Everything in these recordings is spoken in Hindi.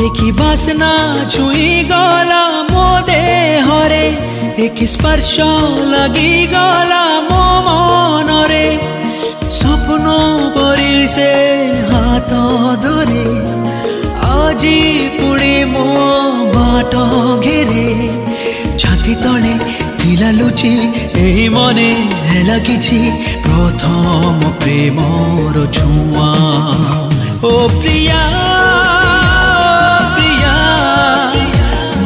एक बासना छुई गला मो देहरे एक स्पर्श लगी गला मो मनरे स्वप्न परी से हाथ धरे आजी पुणे मो बाट घेरे छाती तले थिला लुचि एही मने हेला किछि प्रथम प्रेमर छुआ ओ प्रिया प्रिया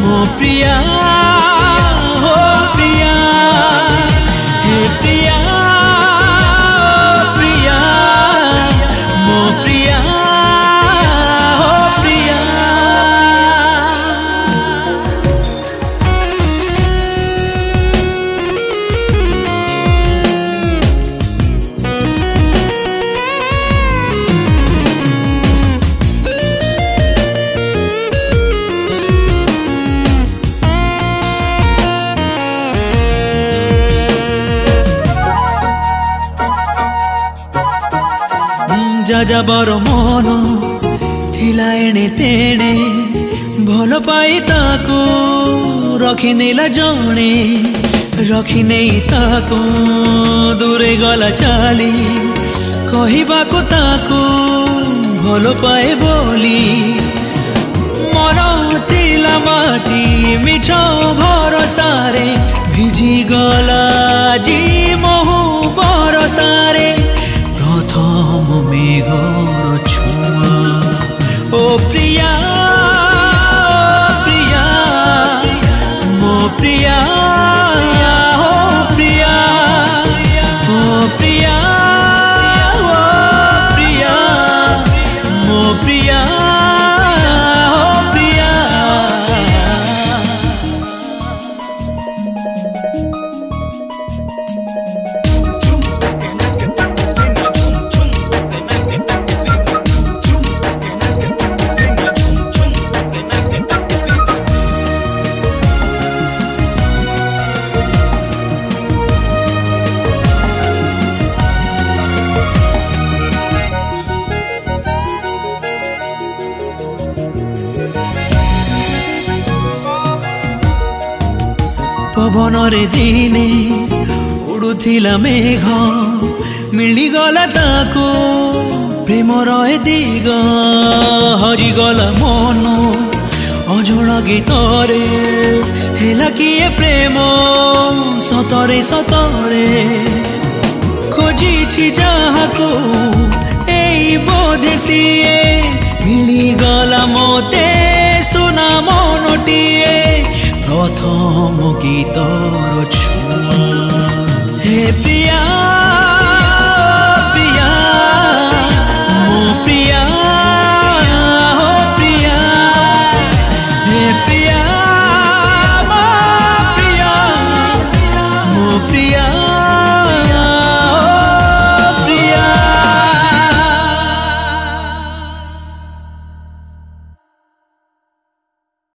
मो प्रिया हो प्रिया हे प्रिया प्रिया मो प्रिया हो प्रिया जाजाबर मन थिला एणे तेणे भल पाई ताको रखी नेला जणे रखी नहीं ताको दूरे गला चाली कहिबाको ताको भल पाए बोली मन थिला माटी मिठ भरसारे भिजी गला जी महु बरसारे प्रथम मेघर छुआ ओ प्रिया प्रिया मो प्रिया हो प्रिया ओ प्रिया ओ प्रिया मो प्रिया हो प्रिया पवन रे दिने उड़ुथिला मेघ मिलीगला ताको प्रेमर ए दिग हजिगला मन अजोड़ गीतरे हेला किए प्रेम सतरे सतरे खोजी जाहाको एई बोधेसी